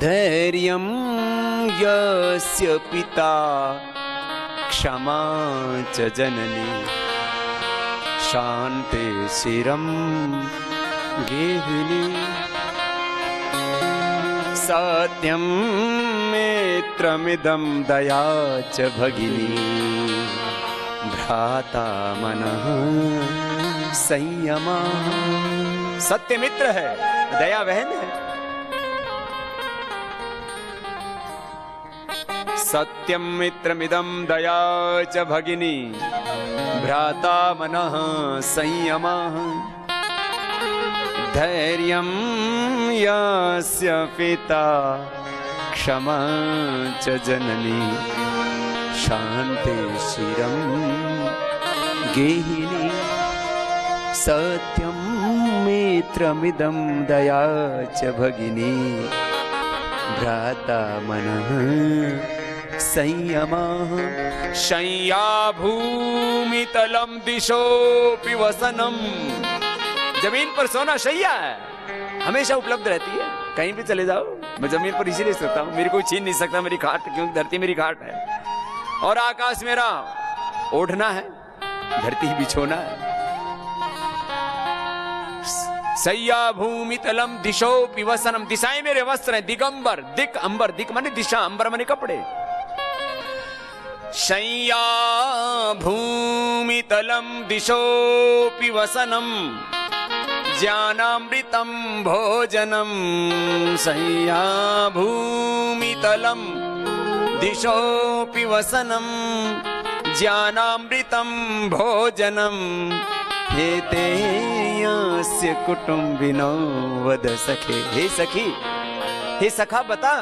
धैर्यं यस्य पिता क्षमा च जननी शान्ति शिरं गेहिनी सत्यं मित्रमिदं दया च भगिनी भ्राता मनः संयमः। सत्य मित्र है, दया बहन है। सत्यं मित्रमिदं दया च भगिनी भ्राता मनः संयमः धैर्यं यस्य पिता क्षमा च जननी शान्ति शिरं गेहिनी सत्यं मित्रमिदं दया च भगिनी भ्राता मनः संयमः। शय्या भूमितलं दिशोऽपि वसनम्। जमीन पर सोना शैया है, हमेशा उपलब्ध रहती है, कहीं भी चले जाओ। मैं जमीन पर इसीलिए सोता हूँ, मेरे को छीन नहीं सकता मेरी खाट, क्योंकि धरती मेरी खाट है और आकाश मेरा ओढ़ना है, धरती बिछोना है। सय्या भूमि तलम दिशोऽपि वसनम। दिशाएं मेरे वस्त्र हैं। दिगंबर, दिक अंबर, दिक माने दिशा, अंबर माने कपड़े। शय्या भूमि तलम दिशोऽपि वसनम ज्ञानामृतम भोजनम। शय्या भूमि तलम दिशोऽपि वसनम ज्ञानामृतम भोजनम। एते यस्य कुटुम्बिनो वद सखे। हे सखी, हे सखा बता,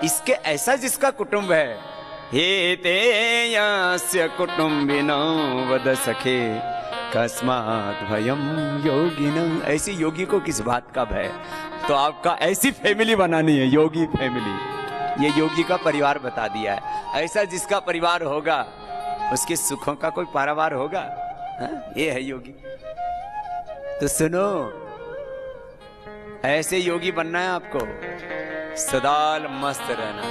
इसके ऐसा जिसका कुटुंब है। एते यस्य कुटुम्बिनो वद सखे कस्मात् भयं योगिनः। ऐसी योगी को किस बात का भय। तो आपका ऐसी फैमिली बनानी है, योगी फैमिली। ये योगी का परिवार बता दिया है। ऐसा जिसका परिवार होगा उसके सुखों का कोई पारावार होगा। ये है योगी। तो सुनो, ऐसे योगी बनना है आपको, सदाल मस्त रहना।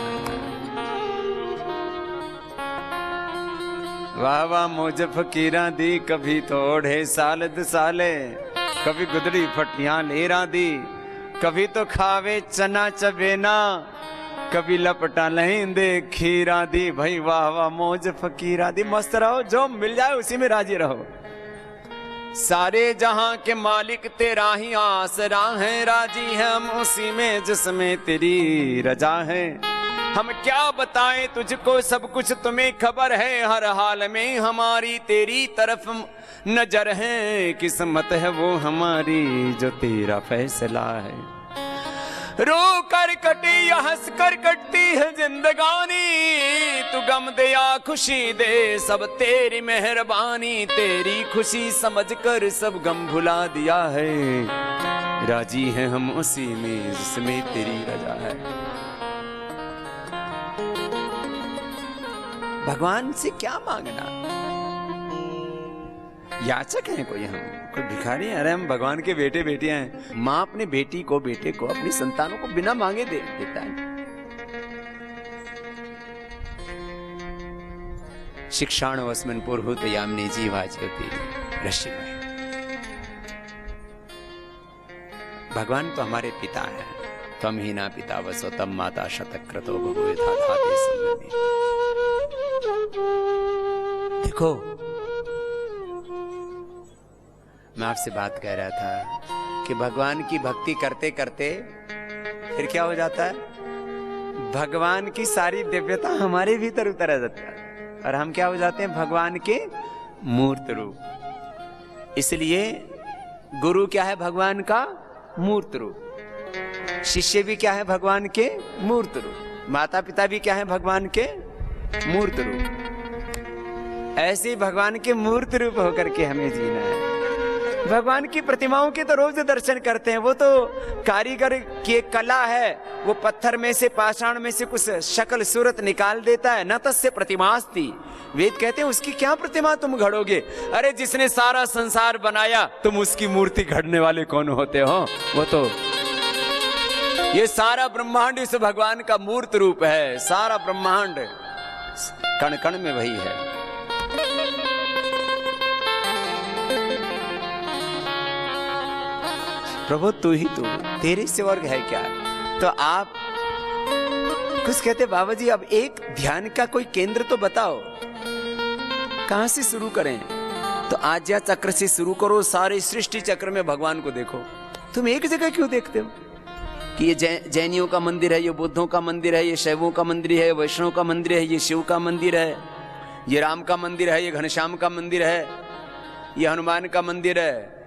वाह वाह मौज फकीरा दी, कभी तोड़े साल दसाले, कभी गुदड़ी फटियां लेरा दी, कभी तो खावे चना चबेना, कभी लपटा लेंदे खीरा दी। भाई वाह वाह मौज फकीरा दी। मस्त रहो, जो मिल जाए उसी में राजी रहो। सारे जहां के मालिक तेरा ही आसरा है, राजी है हम उसी में जिसमें तेरी रजा है। हम क्या बताएं तुझको, सब कुछ तुम्हें खबर है, हर हाल में हमारी तेरी तरफ नजर है। किस्मत है वो हमारी जो तेरा फैसला है। रो कर कटे या हंस कर कटती है जिंदगानी, तू गम दे या खुशी दे सब तेरी मेहरबानी। तेरी खुशी समझ कर सब गम भुला दिया है, राजी है हम उसी में जिसमें तेरी रजा है। भगवान से क्या मांगना, याचक हैं कोई, हम कोई भिखारी हैं। अरे हम भगवान के बेटे बेटियां हैं। माँ अपने बेटी को, बेटे को, अपनी संतानों को बिना मांगे देता है। शिक्षाण वस्मन पुरहुत यामिनी जीवा ज्योति ऋषि। भगवान तो हमारे पिता है। तम ही ना पिता वसो तम माता शतक्रतो बभूव धाते संगमे। देखो, मैं आपसे बात कह रहा था कि भगवान की भक्ति करते करते फिर क्या हो जाता है, भगवान की सारी दिव्यता हमारे भीतर उतर जाती है और हम क्या हो जाते हैं, भगवान के मूर्त रूप। इसलिए गुरु क्या है, भगवान का मूर्त रूप। शिष्य भी क्या है, भगवान के मूर्त रूप। माता पिता भी क्या है, भगवान के मूर्त रूप। ऐसे भगवान के मूर्त रूप होकर के हमें जीना है। भगवान की प्रतिमाओं के तो रोज दर्शन करते हैं, वो तो कारीगर की कला है। वो पत्थर में से, पाषाण में से कुछ शक्ल सूरत निकाल देता है। न तस्य प्रतिमास्ति, वेद कहते हैं उसकी क्या प्रतिमा तुम घड़ोगे। अरे जिसने सारा संसार बनाया, तुम उसकी मूर्ति घड़ने वाले कौन होते हो। वो तो ये सारा ब्रह्मांड इस भगवान का मूर्त रूप है। सारा ब्रह्मांड कण कण में वही है। प्रभु तू ही तू, तेरे से और है क्या। तो आप कुछ कहते बाबा जी अब एक ध्यान का कोई केंद्र तो बताओ, कहां से शुरू करें। तो आज्ञा चक्र से शुरू करो, सारे सृष्टि चक्र में भगवान को देखो। तुम एक जगह क्यों देखते हो कि ये जैनियों का मंदिर है, ये बुद्धों का मंदिर है, ये शैवों का मंदिर है, वैष्णव का मंदिर है, ये शिव का मंदिर है, ये राम का मंदिर है, ये घनश्याम का मंदिर है, ये हनुमान का मंदिर है।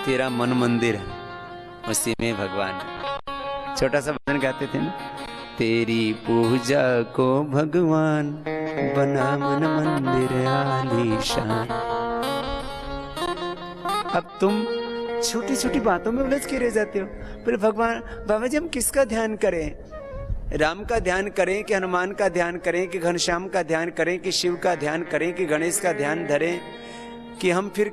तेरा मन मंदिर है, उसी में भगवान है। छोटा सा भजन गाते थे ना, तेरी पूजा को भगवान बना मन मंदिर आलीशान। अब तुम छोटी छोटी बातों में उलझ के रह जाते हो। फिर भगवान बाबा जी हम किसका ध्यान करें, राम का ध्यान करें कि हनुमान का ध्यान करें कि घनश्याम का ध्यान करें कि शिव का ध्यान करें कि गणेश का ध्यान धरें, कि हम फिर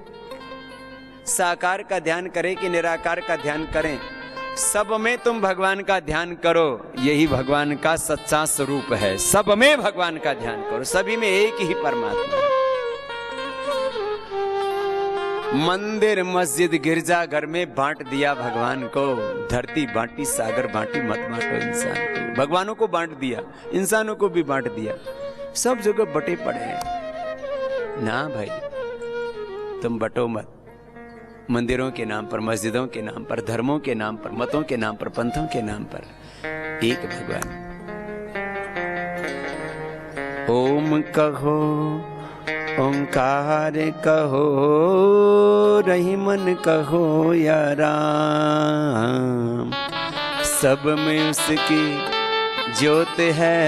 साकार का ध्यान करें कि निराकार का ध्यान करें। सब में तुम भगवान का ध्यान करो, यही भगवान का सच्चा स्वरूप है। सब में भगवान का ध्यान करो, सभी में एक ही परमात्मा है। मंदिर मस्जिद गिरजा घर में बांट दिया भगवान को, धरती बांटी सागर बांटी मत बांटो इंसान को। भगवानों को बांट दिया, इंसानों को भी बांट दिया, सब जगह बटे पड़े हैं ना भाई। तुम बटो मत, मंदिरों के नाम पर, मस्जिदों के नाम पर, धर्मों के नाम पर, मतों के नाम पर, पंथों के नाम पर, एक भगवान। ओम कहो ओंकार कहो, रहीमन कहो या राम, सब में उसकी ज्योत है,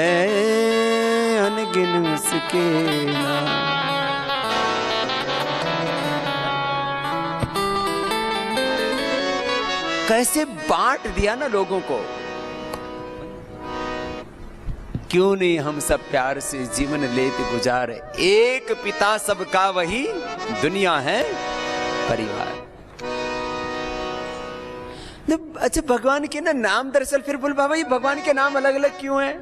अनगिन उसके नाम। कैसे बांट दिया ना लोगों को। क्यों नहीं हम सब प्यार से जीवन लेते गुजारे, एक पिता सबका वही दुनिया है परिवार। अच्छा भगवान के ना नाम, दरअसल फिर बोल बाबा ये भगवान के नाम अलग अलग क्यों हैं।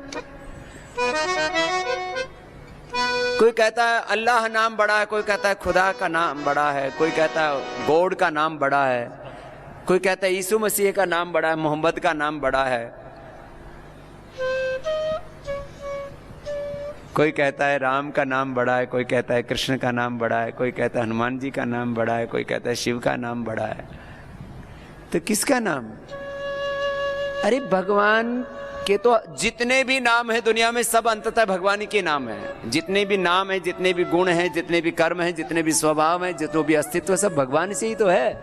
कोई कहता है अल्लाह नाम बड़ा है, कोई कहता है खुदा का नाम बड़ा है, कोई कहता है गॉड का नाम बड़ा है, कोई कहता है यीशु मसीह का नाम बड़ा है, मोहम्मद का नाम बड़ा है, कोई कहता है राम का नाम बड़ा है, कोई कहता है कृष्ण का नाम बड़ा है, कोई कहता है हनुमान जी का नाम बड़ा है, कोई कहता है शिव का नाम बड़ा है। तो किसका नाम। अरे भगवान के तो जितने भी नाम है दुनिया में सब अंततः भगवान के नाम है। जितने भी नाम है, जितने भी गुण हैं, जितने भी कर्म हैं, जितने भी स्वभाव हैं, जितना भी अस्तित्व, सब भगवान से ही तो है।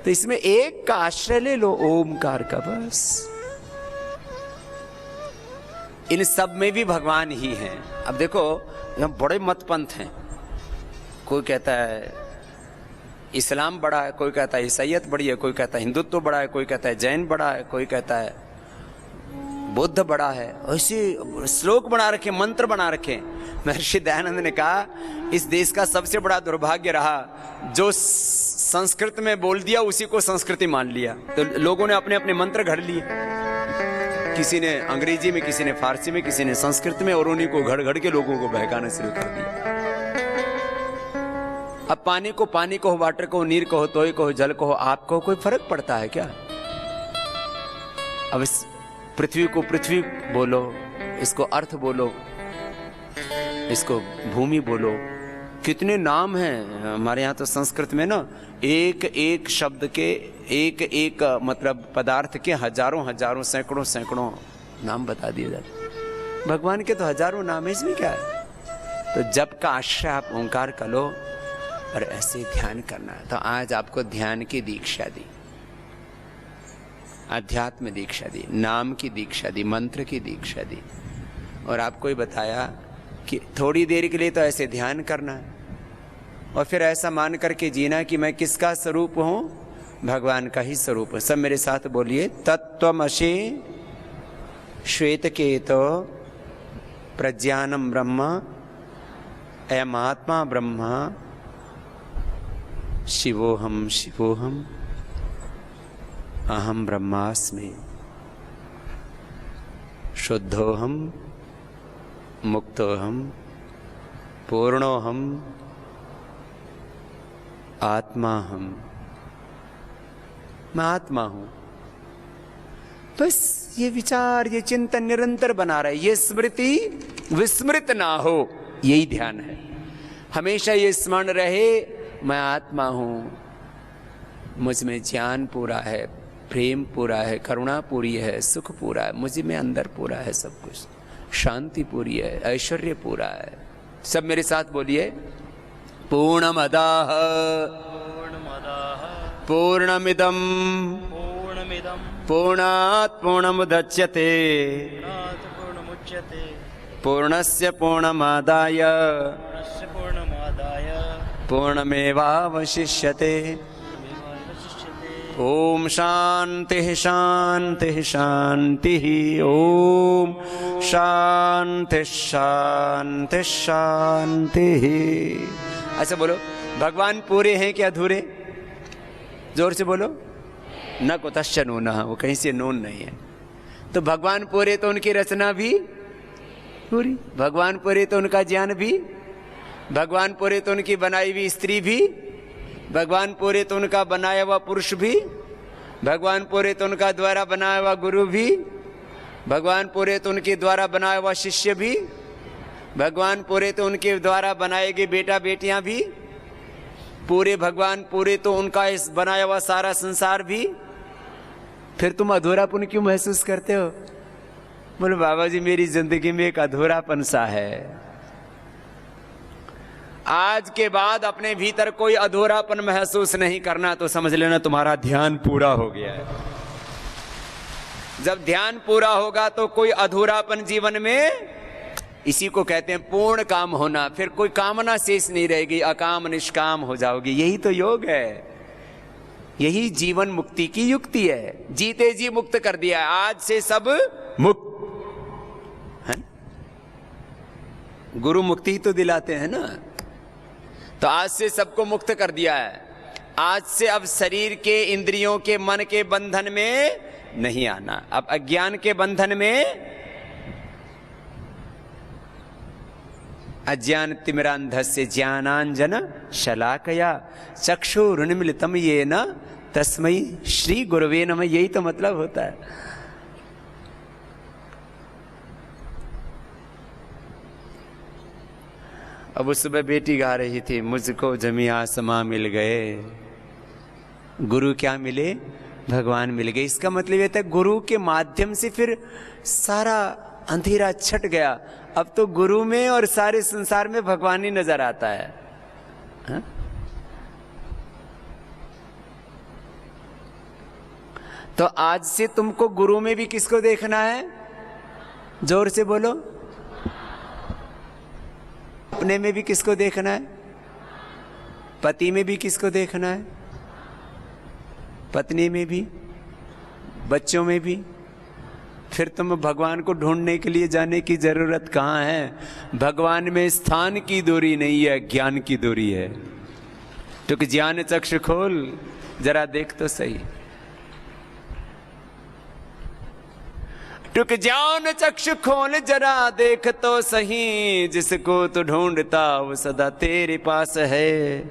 तो इसमें एक का आश्रय ले लो, ओमकार का, बस। इन सब में भी भगवान ही हैं। अब देखो यहाँ बड़े मत पंथ हैं, कोई कहता है इस्लाम बड़ा है, कोई कहता है ईसाईयत बड़ी है, कोई कहता है हिंदुत्व बड़ा है, कोई कहता है जैन बड़ा है, कोई कहता है बुद्ध बड़ा है। ऐसे श्लोक बना रखे, मंत्र बना रखे। महर्षि दयानंद ने कहा इस देश का सबसे बड़ा दुर्भाग्य रहा जो संस्कृत में बोल दिया उसी को संस्कृति मान लिया। तो लोगों ने अपने अपने मंत्र घड़ लिए, किसी ने अंग्रेजी में, किसी ने फारसी में, किसी ने संस्कृत में, और उन्हीं को घड़ घड़ के लोगों को बहकाना शुरू कर दिया। अब पानी को पानी कहो, वाटर कहो, नीर कहो, तोय कहो, जल कहो, आप कहो, कोई फर्क पड़ता है क्या। अब इस पृथ्वी को पृथ्वी बोलो, इसको अर्थ बोलो, इसको भूमि बोलो, कितने नाम हैं हमारे यहाँ। तो संस्कृत में ना एक एक शब्द के, एक एक मतलब पदार्थ के हजारों हजारों सैकड़ों सैकड़ों नाम बता दिए जाते। भगवान के तो हजारों नाम है, इसमें क्या है। तो जब का आश्रय आप ओंकार का लो और ऐसे ध्यान करना है। तो आज आपको ध्यान की दीक्षा दी, अध्यात्म दीक्षा दी, नाम की दीक्षा दी, मंत्र की दीक्षा दी, और आपको ही बताया कि थोड़ी देर के लिए तो ऐसे ध्यान करना है और फिर ऐसा मान करके जीना कि मैं किसका स्वरूप हूं, भगवान का ही स्वरूप है। सब मेरे साथ बोलिए, तत्त्वमसि श्वेतकेतो प्रज्ञानम ब्रह्म, अयमात्मा ब्रह्म शिवोहम शिवोहम अहम ब्रह्मास्मि शुद्धोहम मुक्तोहम पूर्णोहम आत्मा हम। मैं आत्मा हूं। बस ये विचार, ये चिंतन निरंतर बना रहे, ये स्मृति विस्मृत ना हो, यही ध्यान है। हमेशा ये स्मरण रहे, मैं आत्मा हूं, मुझ में ज्ञान पूरा है, प्रेम पूरा है, करुणा पूरी है, सुख पूरा है, मुझ में अंदर पूरा है सब कुछ, शांति पूरी है, ऐश्वर्य पूरा है। सब मेरे साथ बोलिए, पूर्णमदाः पूर्णमिदं पूर्णात् पूर्णमुदच्यते पूर्णस्य पूर्णमादाय पूर्णमेवावशिष्यते। ओम शांति शांति शांति। ओम शांति शांति शांति। अच्छा बोलो, भगवान पूरे हैं कि अधूरे? जोर से बोलो। न कुतश्च नूनः, वो कहीं से नून नहीं है। तो भगवान पूरे तो उनकी रचना भी पूरी, भगवान पूरे तो उनका ज्ञान भी, भगवान पूरे तो उनकी बनाई हुई स्त्री भी, भगवान पूरे तो उनका बनाया हुआ पुरुष भी, भगवान पूरे तो उनका द्वारा बनाया हुआ गुरु भी, भगवान पूरे तो उनके द्वारा बनाया हुआ शिष्य भी, भगवान पूरे तो उनके द्वारा बनाए गए बेटा बेटियां भी, पूरे भगवान पूरे तो उनका इस बनाया हुआ सारा संसार भी। फिर तुम अधूरापन क्यों महसूस करते हो? बोले बाबा जी मेरी जिंदगी में एक अधूरापन सा है। आज के बाद अपने भीतर कोई अधूरापन महसूस नहीं करना, तो समझ लेना तुम्हारा ध्यान पूरा हो गया है। जब ध्यान पूरा होगा तो कोई अधूरापन जीवन में, इसी को कहते हैं पूर्ण काम होना। फिर कोई कामना शेष नहीं रहेगी, अकाम निष्काम हो जाओगी। यही तो योग है, यही जीवन मुक्ति की युक्ति है। जीते जी मुक्त कर दिया, आज से सब मुक्त है। गुरु मुक्ति ही तो दिलाते हैं ना। तो आज से सबको मुक्त कर दिया है। आज से अब शरीर के, इंद्रियों के, मन के बंधन में नहीं आना। अब अज्ञान के बंधन में, अज्ञान तिमिरांधस्य ज्ञानांजन शलाकया चक्षुरुन्मीलितं येन तस्मै श्री गुरवे नमः। यही तो मतलब होता है। अब उस सुबह बेटी गा रही थी, मुझको जमी आसमां मिल गए, गुरु क्या मिले? भगवान मिल गए। इसका मतलब ये था गुरु के माध्यम से फिर सारा अंधेरा छट गया। अब तो गुरु में और सारे संसार में भगवान ही नजर आता है। हा? तो आज से तुमको गुरु में भी किसको देखना है? जोर से बोलो। अपने में भी किसको देखना है? पति में भी किसको देखना है? पत्नी में भी, बच्चों में भी। फिर तुम भगवान को ढूंढने के लिए जाने की जरूरत कहां है? भगवान में स्थान की दूरी नहीं है, ज्ञान की दूरी है। तो ज्ञान चक्षु खोल, जरा देख तो सही। टुक ज्ञान चक्षु खोल जरा देख तो सही, जिसको तू ढूंढता वो सदा तेरे पास है।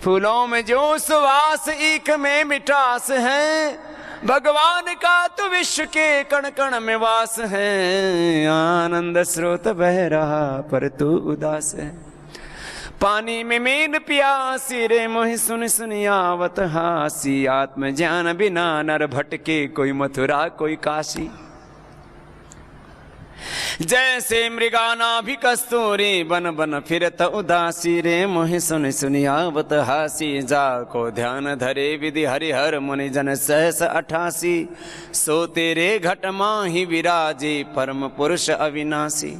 फूलों में जो सुवास, ईख में मिठास है, भगवान का तो विश्व के कण कण में वास है। आनंद स्रोत बह रहा पर तू उदास है। पानी में मीन प्यासी रे मोहि सुन सुन आवत हासी। आत्म ज्ञान बिना नर भटके, कोई मथुरा कोई काशी। जैसे मृगाना भी कस्तूरी, बन बन फिरत उदासी रे मोहि सुन सुन आवत हासी। जाको ध्यान धरे विधि हरिहर मुनि जन सहस 88। सो तेरे घट माहि विराजे परम पुरुष अविनाशी।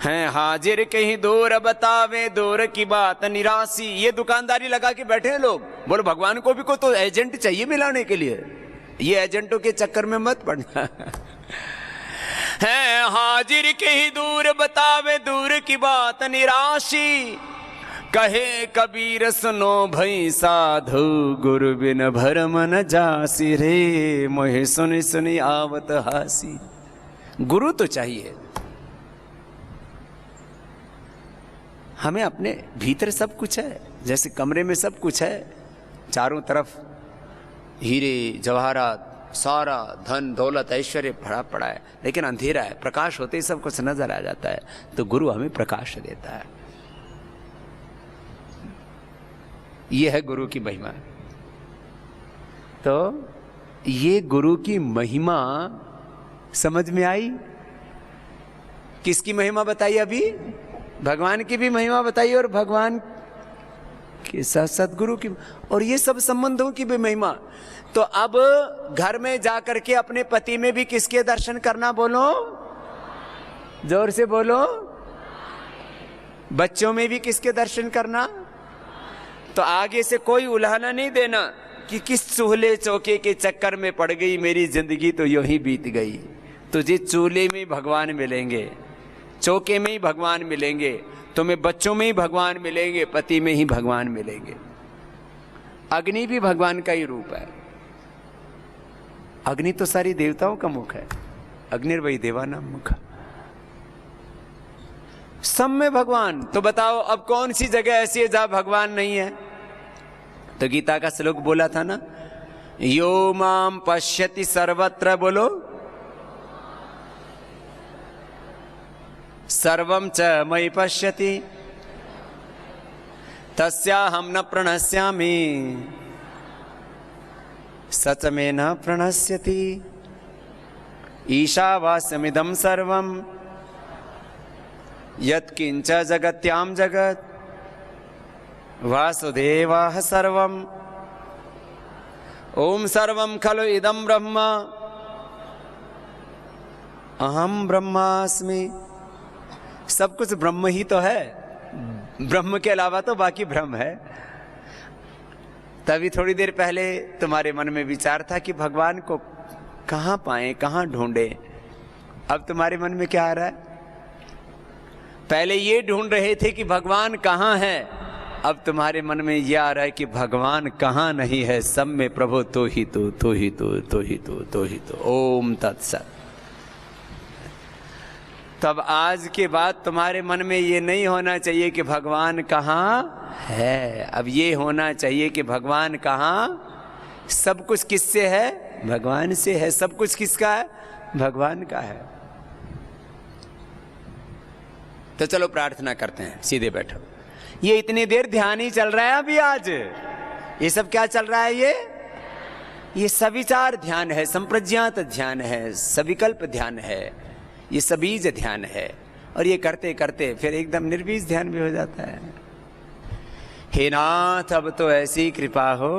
हैं हाजिर कहीं दूर बतावे दूर की बात निराशी। ये दुकानदारी लगा के बैठे हैं लोग। बोलो भगवान को भी को तो एजेंट चाहिए मिलाने के लिए। ये एजेंटों के चक्कर में मत पड़ना। हैं हाजिर कहीं दूर बतावे दूर की बात निराशी। कहे कबीर सुनो भई साधु, गुरु बिन भरम न जासी रे, मोहे सुनि सुनि आवत हासी। गुरु तो चाहिए हमें, अपने भीतर सब कुछ है, जैसे कमरे में सब कुछ है, चारों तरफ हीरे जवाहरात, सारा धन दौलत ऐश्वर्य भरा पड़ा है, लेकिन अंधेरा है। प्रकाश होते ही सब कुछ नजर आ जाता है, तो गुरु हमें प्रकाश देता है। यह है गुरु की महिमा। तो ये गुरु की महिमा समझ में आई? किसकी महिमा बताई अभी? भगवान की भी महिमा बताई और भगवान के साथ साथ गुरु की, और ये सब संबंधों की भी महिमा। तो अब घर में जाकर के अपने पति में भी किसके दर्शन करना? बोलो, जोर से बोलो। बच्चों में भी किसके दर्शन करना? तो आगे से कोई उल्हाना नहीं देना कि किस चूल्हे चौके के चक्कर में पड़ गई मेरी जिंदगी, तो यूं ही बीत गई। तुझे चूल्हे में भगवान मिलेंगे, चौके में ही भगवान मिलेंगे, तुम्हें बच्चों में ही भगवान मिलेंगे, पति में ही भगवान मिलेंगे। अग्नि भी भगवान का ही रूप है। अग्नि तो सारी देवताओं का मुख है। अग्निर्वै देवानां मुख, सब में भगवान। तो बताओ अब कौन सी जगह ऐसी है जहां भगवान नहीं है? तो गीता का श्लोक बोला था ना, यो माम पश्यति सर्वत्र, बोलो, सर्वं च मयि पश्यति तस्याहं न प्रणश्यामि सच में न प्रणश्यति। ईशावास्यमिदं सर्वं यत्किंच जगत्यां जगत् वासुदेवः सर्वं। ओम सर्वं खलु इदं ब्रह्म अहम ब्रह्मास्मि। सब कुछ ब्रह्म ही तो है, ब्रह्म के अलावा तो बाकी भ्रम है। तभी थोड़ी देर पहले तुम्हारे मन में विचार था कि भगवान को कहाँ पाएं, कहाँ ढूंढे। अब तुम्हारे मन में क्या आ रहा है? पहले ये ढूंढ रहे थे कि भगवान कहाँ है, अब तुम्हारे मन में यह आ रहा है कि भगवान कहाँ नहीं है, सब में प्रभु तो ही तो, तो ही तो, तो ही तो, तो ही तो। ओम तत्सत। तब आज के बाद तुम्हारे मन में ये नहीं होना चाहिए कि भगवान कहाँ है, अब ये होना चाहिए कि भगवान कहाँ। सब कुछ किससे है? भगवान से है। सब कुछ किसका है? भगवान का है। तो चलो प्रार्थना करते हैं, सीधे बैठो। ये इतनी देर ध्यान ही चल रहा है अभी। आज ये सब क्या चल रहा है? ये सविचार ध्यान है, संप्रज्ञात ध्यान है, सविकल्प ध्यान है, ये सबीज ध्यान है। और ये करते करते फिर एकदम निर्बीज ध्यान भी हो जाता है। हे नाथ, अब तो ऐसी कृपा हो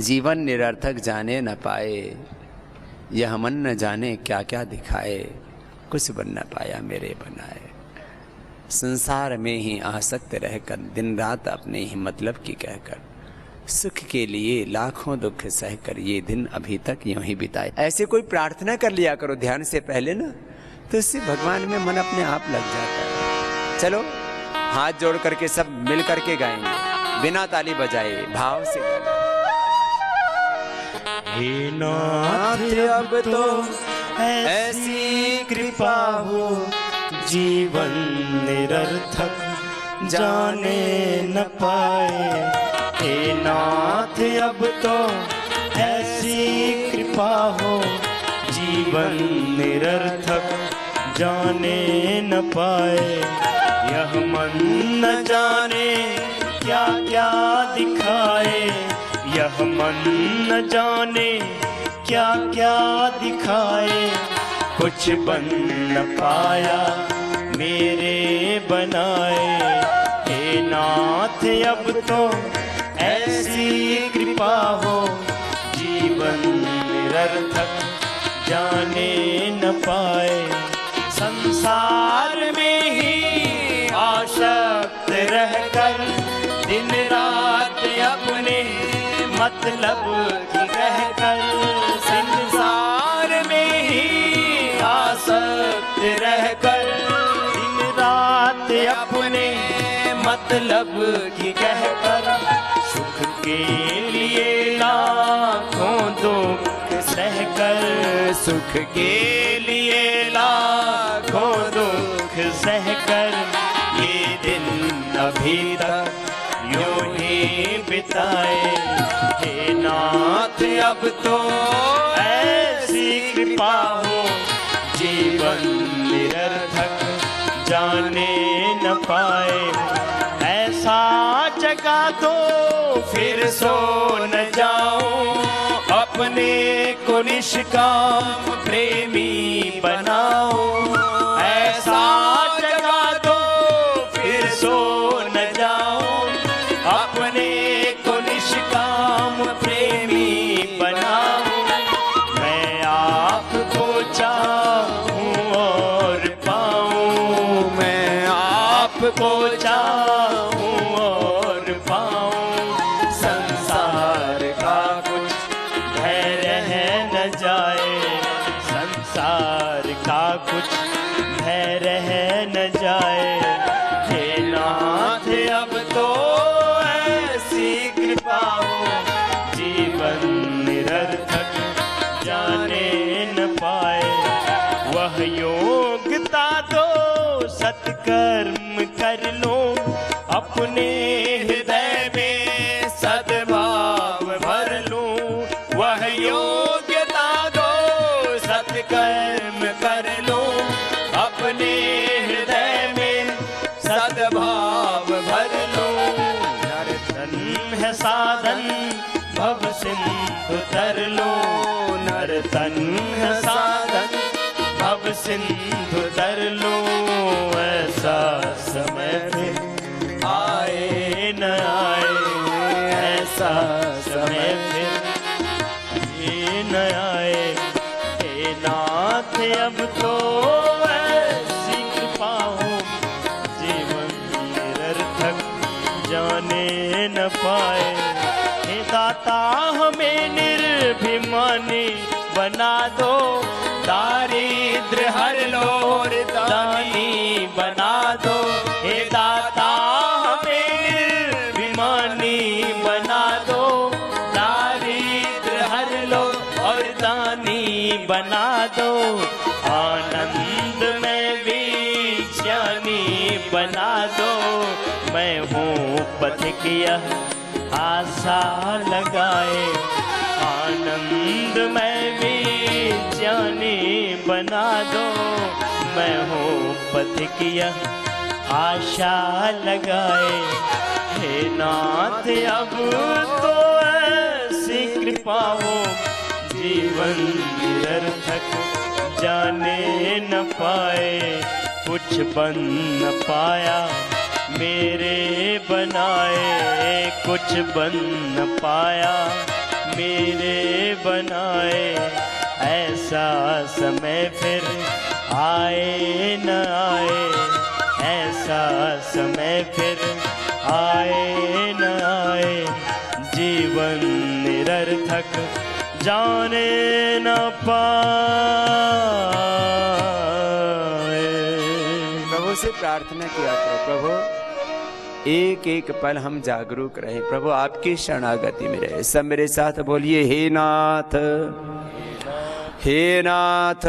जीवन निरर्थक जाने न पाए, यह मन न जाने क्या क्या दिखाए, कुछ बन न पाया मेरे बनाए। संसार में ही आसक्त रहकर दिन रात अपने ही मतलब की कहकर, सुख के लिए लाखों दुख सहकर ये दिन अभी तक यूं ही बिताए। ऐसे कोई प्रार्थना कर लिया करो ध्यान से पहले ना, तो इससे भगवान में मन अपने आप लग जाता है। चलो हाथ जोड़ करके सब मिल करके गाएंगे, बिना ताली बजाए, भाव से गाएंगे। हे नाथ, अब तो ऐसी कृपा हो जीवन निरर्थक जाने न पाए। हे नाथ, अब तो ऐसी कृपा हो जीवन निरर्थक जाने न पाए। यह मन न जाने क्या क्या दिखाए, यह मन न जाने क्या क्या दिखाए, कुछ बन न पाया मेरे बनाए। हे नाथ, अब तो ऐसी कृपा हो जीवन निरर्थक जाने न पाए। संसार में ही आसक्त रहकर दिन रात अपने मतलब की कहकर, संसार में ही आसक्त रहकर दिन रात अपने मतलब की कहकर सुख के लिए लाखों दुख सहकर, सुख के लिए लाखों दुख सहकर ये दिन अभी तक यूं ही बिताए। हे नाथ अब तो ऐसी कृपा हो जीवन निरर्थक जाने न पाए। ऐसा जगा दो फिर सो न जाऊं, अपने को निष्काम प्रेमी बनाओ। ऐसा जगा दो फिर सो न जाऊं, अपने को निष्काम प्रेमी बनाओ। मैं आपको चाहूं और पाऊं, मैं आपको चाहूं और पाऊं। संसार का कुछ भय रह न जाए, संसार का कुछ भय रह न जाए। हे नाथ अब तो ऐसी कृपा हो जीवन निरर्थक जाने न पाए। वह योग्यता दो सत्कर्म कर लो, अपने हृदय में सद्भाव भर लूं। वह योग्यता दो सत्कर्म कर लो, अपने हृदय में सद्भाव भर लो। नर्तन है साधन भव सिंधु तर लो, नर्तन है साधन भव सिंधु तर लो। ऐसा समय फिर आए न आए, ऐसा समय फिर ये न आए। हे नाथ अब तो ऐसी कृपा हो जीवन निरर्थक जाने न पाए। हे दाता हमें निर्भिमानी बना दो, दारिद्र हर लो दानी बना दो। हे दाता हमें निर्भिमानी बना दो, दारिद्र हर लो और दानी बना दो। आनंद में विज्ञानी बना दो, मैं हूँ पथिक यह आशा लगाए। आनंद में विज्ञानी बना दो, मैं हूँ पथिक यह आशा लगाए। हे नाथ अब तो ऐसी कृपा हो जीवन निरर्थक जाने न पाए। कुछ बन न पाया मेरे बनाए, कुछ बन न पाया मेरे बनाए। ऐसा समय फिर आए न आए, ऐसा समय फिर आए न आए। जीवन निरर्थक जाने न पाए। प्रभु से प्रार्थना किया करो, प्रभु एक एक पल हम जागरूक रहे, प्रभु आपकी शरणागति में रहे। सब मेरे साथ बोलिए, हे नाथ हे नाथ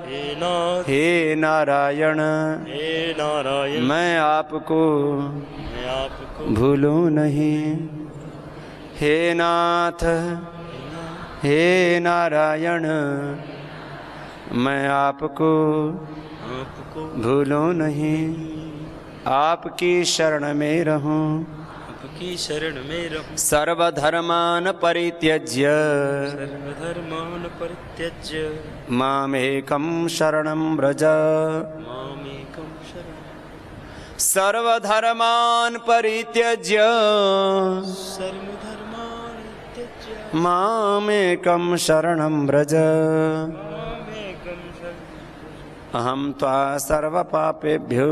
हे नाथ हे नारायण, हे नारायण, मैं आपको आपको भूलूं नहीं। हे नाथ हे नारायण, मैं आपको भूलूं नहीं। आपकी शरण में रहूं, आपकी शरण में रहूं। सर्वधर्मान परित्यज्य, सर्वधर्मान परित्यज्य, मामेकं शरणं व्रज। मामेकं शरणं। सर्वधर्मान परित्यज्य, सर्वधर्मान परित्यज्य, मामेकं शरणं व्रज। मामेकं शरणं। अहं त्वा सर्वपापेभ्यो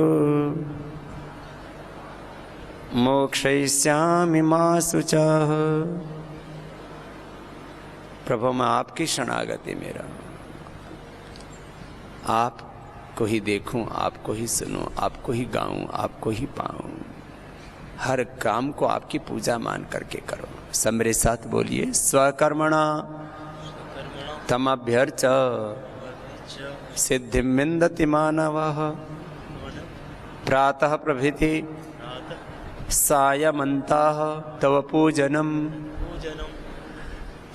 मोक्षयिष्यामि मा शुचः। प्रभु मैं आपकी शरणागति में रहूं, आपको ही देखूं, आपको ही सुनूं, आपको ही गाऊं, आपको ही पाऊं। हर काम को आपकी पूजा मान करके करो। सब मेरे साथ बोलिए, स्वकर्मणा तमभ्यर्च सिद्धिं विन्दति मानवः प्रातः प्रभृति सायमन्ताः तव पूजनम।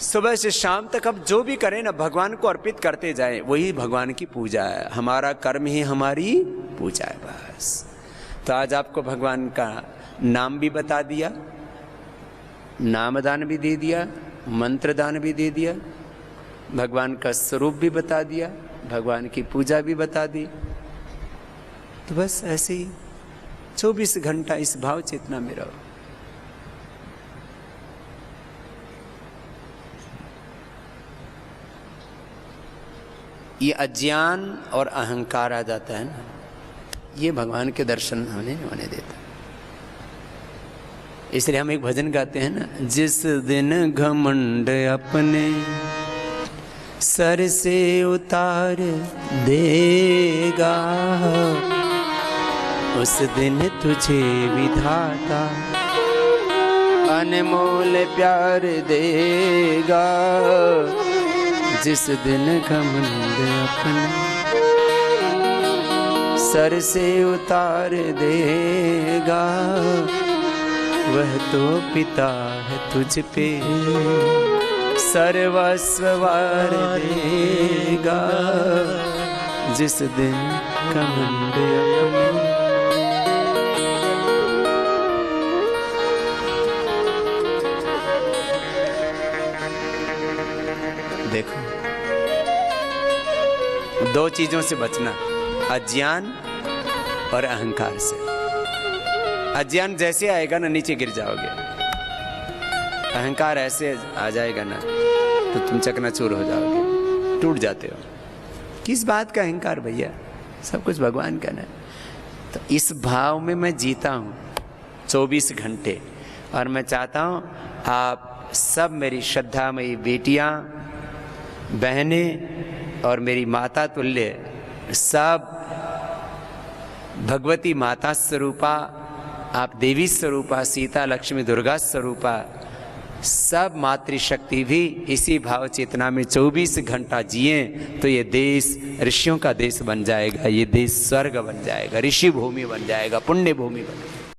सुबह से शाम तक अब जो भी करें ना, भगवान को अर्पित करते जाएं, वही भगवान की पूजा है। हमारा कर्म ही हमारी पूजा है, बस। तो आज आपको भगवान का नाम भी बता दिया, नाम दान भी दे दिया, मंत्र दान भी दे दिया, भगवान का स्वरूप भी बता दिया, भगवान की पूजा भी बता दी। तो बस ऐसे ही 24 घंटा इस भाव चेतना में रहो। ये अज्ञान और अहंकार आ जाता है ना, ये भगवान के दर्शन होने देता। इसलिए हम एक भजन गाते हैं ना, जिस दिन घमंड अपने सर से उतार देगा, उस दिन तुझे विधाता अनमोल प्यार देगा। जिस दिन घमंड अपने सर से उतार देगा, वह तो पिता है तुझ पे सर्वस्व वार देगा। जिस दिन घमंड अपने। देखो, दो चीजों से बचना, अज्ञान और अहंकार से। अज्ञान जैसे आएगा ना, नीचे गिर जाओगे। अहंकार ऐसे आ जाएगा ना, तो तुम चकनाचूर हो जाओगे, टूट जाते हो। किस बात का अहंकार भैया, सब कुछ भगवान का ना। तो इस भाव में मैं जीता हूँ 24 घंटे, और मैं चाहता हूँ आप सब मेरी श्रद्धामयी बेटियाँ, बहनें और मेरी माता तुल्य सब भगवती माता स्वरूपा, आप देवी स्वरूपा, सीता लक्ष्मी दुर्गा स्वरूपा, सब मातृशक्ति भी इसी भाव चेतना में 24 घंटा जिए, तो ये देश ऋषियों का देश बन जाएगा, ये देश स्वर्ग बन जाएगा, ऋषि भूमि बन जाएगा, पुण्य भूमि बन जाएगा।